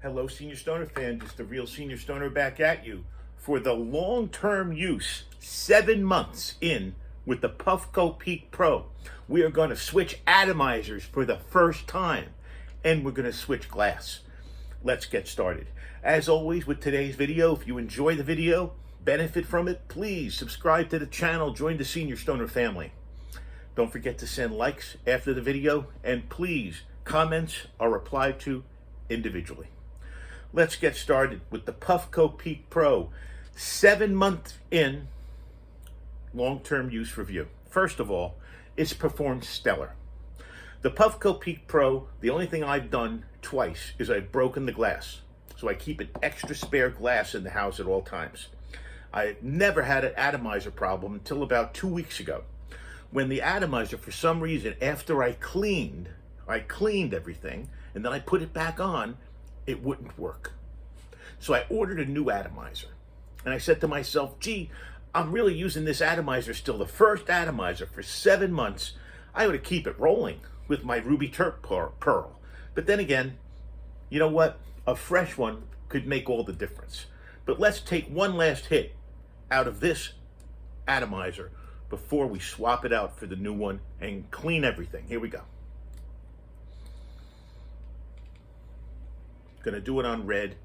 Hello, Senior Stoner fan. Just the real Senior Stoner back at you for the long-term use, 7 months in with the Puffco Peak Pro. We are going to switch atomizers for the first time, and we're going to switch glass. Let's get started. As always with today's video, if you enjoy the video, benefit from it, please subscribe to the channel, join the Senior Stoner family. Don't forget to send likes after the video, and please, comments are replied to individually. Let's get started with the Puffco Peak Pro 7 months in long-term use review. First of all, it's performed stellar. The Puffco Peak Pro, the only thing I've done twice is I've broken the glass. So I keep an extra spare glass in the house at all times. I never had an atomizer problem until about 2 weeks ago, when the atomizer, for some reason, after I cleaned everything, and then I put it back on, it wouldn't work. So I ordered a new atomizer. And I said to myself, gee, I'm really using this atomizer still, the first atomizer for 7 months. I ought to keep it rolling with my Ruby Turk Pearl. But then again, you know what? A fresh one could make all the difference. But let's take one last hit out of this atomizer before we swap it out for the new one and clean everything. Here we go. Going to do it on red.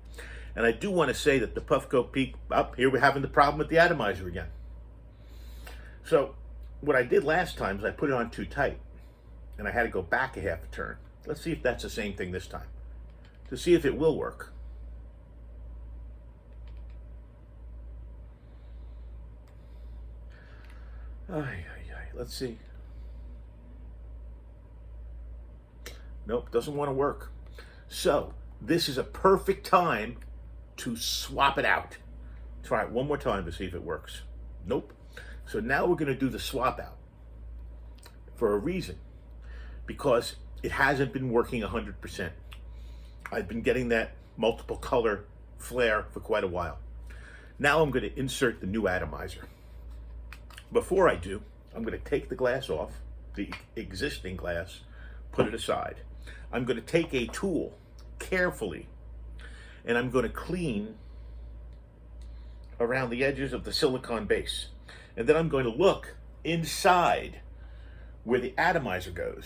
And I do want to say that the Puffco Peak, here we're having the problem with the atomizer again. So what I did last time is I put it on too tight, and I had to go back a half a turn. Let's see if that's the same thing this time, to see if it will work. Let's see. Nope, doesn't want to work. So this is a perfect time to swap it out. Try it one more time to see if it works. Nope. So now we're going to do the swap out for a reason, because it hasn't been working 100%. I've been getting that multiple color flare for quite a while. Now I'm going to insert the new atomizer. Before I do, I'm going to take the glass off, the existing glass, put it aside. I'm going to take a tool carefully, and I'm going to clean around the edges of the silicone base. And then I'm going to look inside where the atomizer goes,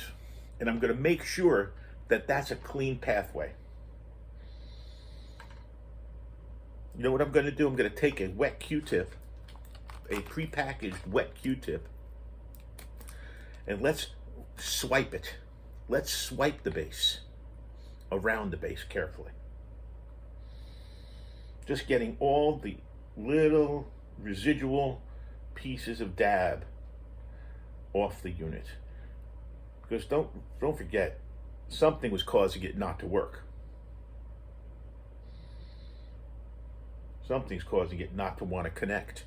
and I'm going to make sure that that's a clean pathway. You know what I'm going to do? I'm going to take a wet Q-tip, a prepackaged wet Q-tip, and let's swipe it. Let's swipe the base around the base carefully. Just getting all the little residual pieces of dab off the unit. Because don't forget, something was causing it not to work. Something's causing it not to want to connect.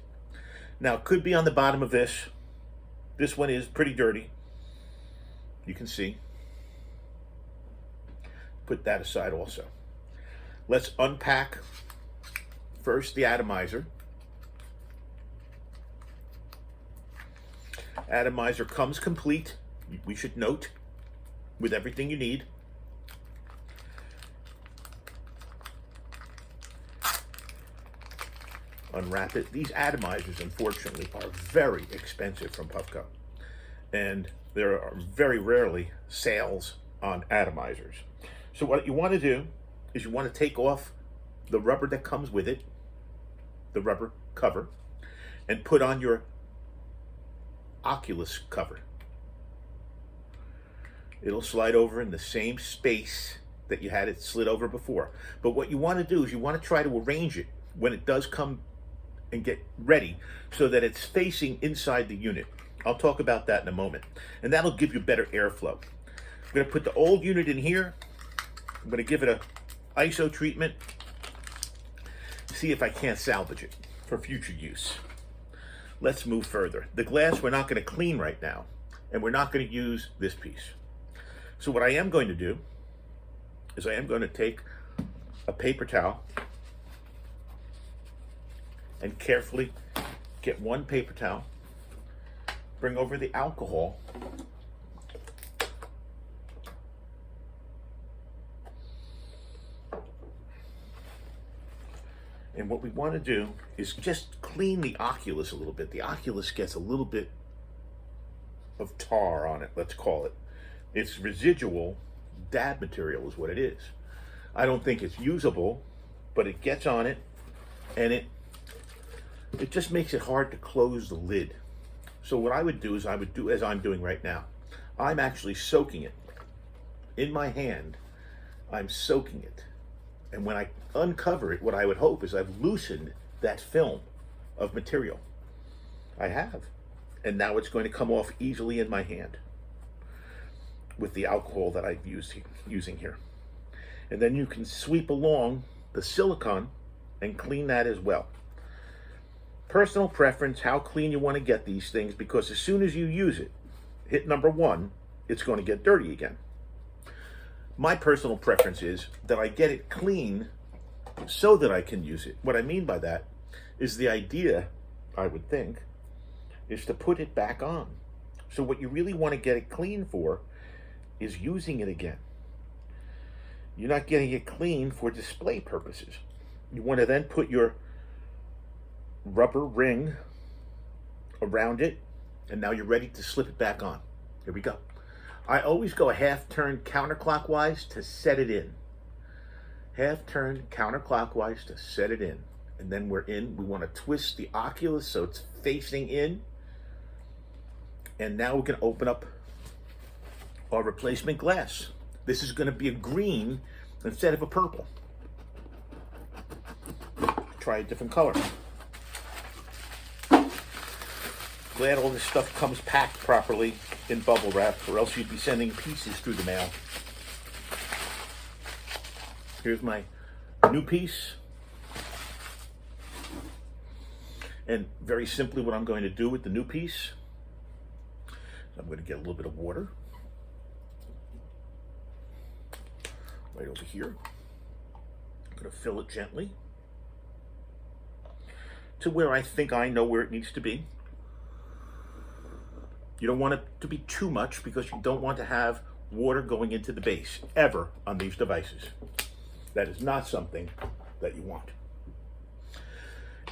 Now, it could be on the bottom of this. This one is pretty dirty. You can see. Put that aside also. Let's unpack first the atomizer. Atomizer comes complete, we should note, with everything you need. Unwrap it. These atomizers, unfortunately, are very expensive from Puffco, and there are very rarely sales on atomizers. So what you want to do is you want to take off the rubber that comes with it, the rubber cover, and put on your Oculus cover. It'll slide over in the same space that you had it slid over before. But what you want to do is you want to try to arrange it when it does come and get ready so that it's facing inside the unit. I'll talk about that in a moment. And that'll give you better airflow. I'm going to put the old unit in here. I'm going to give it a ISO treatment. See if I can't salvage it for future use. Let's move further. The glass we're not going to clean right now, and we're not going to use this piece. So what I am going to do is I am going to take a paper towel and carefully get one paper towel, bring over the alcohol, And what we want to do is just clean the oculus a little bit. The oculus gets a little bit of tar on it, let's call it. It's residual dab material is what it is. I don't think it's usable, but it gets on it, and it just makes it hard to close the lid. So what I would do is I would do as I'm doing right now. I'm actually soaking it. In my hand, I'm soaking it. And when I uncover it, what I would hope is I've loosened that film of material. I have. And now it's going to come off easily in my hand with the alcohol that I've using here. And then you can sweep along the silicone and clean that as well. Personal preference, how clean you want to get these things, because as soon as you use it, hit number 1, it's going to get dirty again. My personal preference is that I get it clean so that I can use it. What I mean by that is the idea, I would think, is to put it back on. So what you really want to get it clean for is using it again. You're not getting it clean for display purposes. You want to then put your rubber ring around it, and now you're ready to slip it back on. Here we go. I always go a half turn counterclockwise to set it in. Half turn counterclockwise to set it in. And then we're in. We want to twist the oculus so it's facing in. And now we're going to open up our replacement glass. This is going to be a green instead of a purple. Try a different color. Glad all this stuff comes packed properly in bubble wrap, or else you'd be sending pieces through the mail. Here's my new piece. And very simply what I'm going to do with the new piece, I'm going to get a little bit of water right over here. I'm going to fill it gently to where I think I know where it needs to be. You don't want it to be too much because you don't want to have water going into the base ever on these devices. That is not something that you want.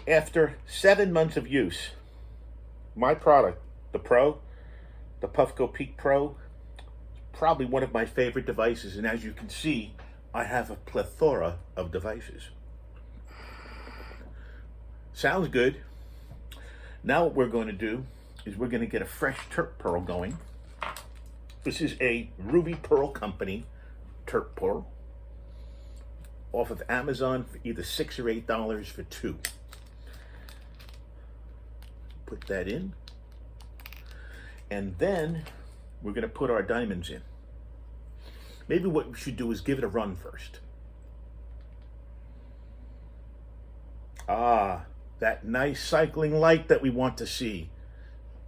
After 7 months of use, my product, the Puffco Peak Pro, is probably one of my favorite devices. And as you can see, I have a plethora of devices. Sounds good. Now what we're going to do is we're going to get a fresh Terp Pearl going. This is a Ruby Pearl Company Terp Pearl off of Amazon for either $6 or $8 for 2. Put that in. And then we're going to put our diamonds in. Maybe what we should do is give it a run first. Ah, that nice cycling light that we want to see.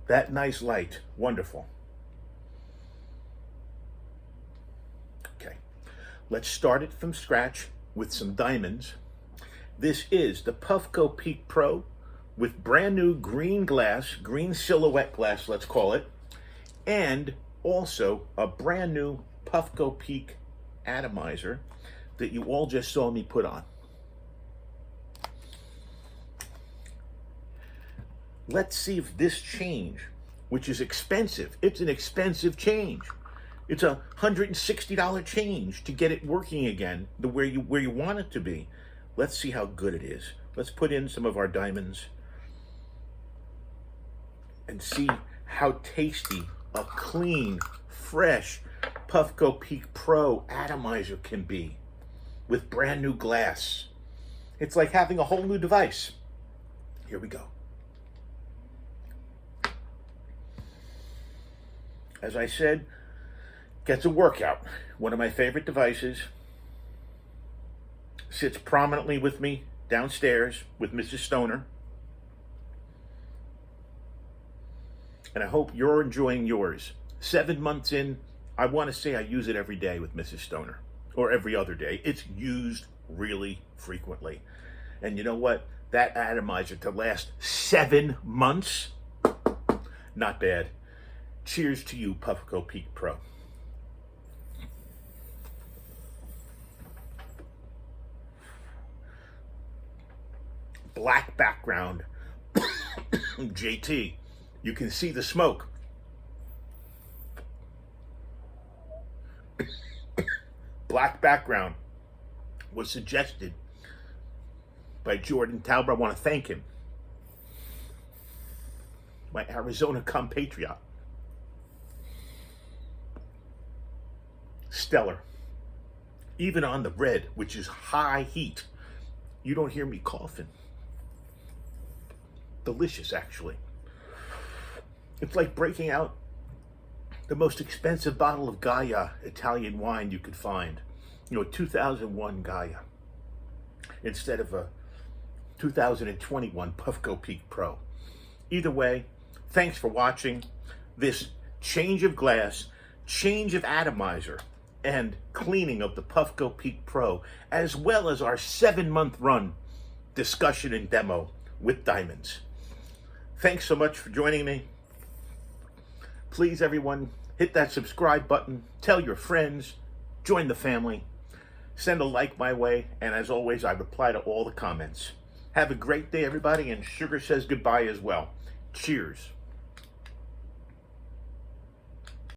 That nice light. Wonderful. Okay. Let's start it from scratch with some diamonds. This is the Puffco Peak Pro with brand new green glass, green silhouette glass, let's call it, and also a brand new Puffco Peak atomizer that you all just saw me put on. Let's see if this change, which is expensive, it's an expensive change. It's a $160 change to get it working again the where you want it to be. Let's see how good it is. Let's put in some of our diamonds and see how tasty a clean, fresh Puffco Peak Pro atomizer can be with brand new glass. It's like having a whole new device. Here we go. As I said, gets a workout. One of my favorite devices. Sits prominently with me downstairs with Mrs. Stoner. And I hope you're enjoying yours. 7 months in, I want to say I use it every day with Mrs. Stoner. Or every other day. It's used really frequently. And you know what? That atomizer to last 7 months? Not bad. Cheers to you, Puffco Peak Pro. black background. JT, you can see the smoke. Black background was suggested by Jordan Talbot. I want to thank him, my Arizona compatriot. Stellar. Even on the red, which is high heat, you don't hear me coughing. Delicious, actually. It's like breaking out the most expensive bottle of Gaia Italian wine you could find. You know, 2001 Gaia instead of a 2021 Puffco Peak Pro. Either way, thanks for watching this change of glass, change of atomizer, and cleaning of the Puffco Peak Pro, as well as our 7-month run discussion and demo with diamonds. Thanks so much for joining me. Please, everyone, hit that subscribe button, tell your friends, join the family, send a like my way, and as always, I reply to all the comments. Have a great day, everybody, and Sugar says goodbye as well. Cheers.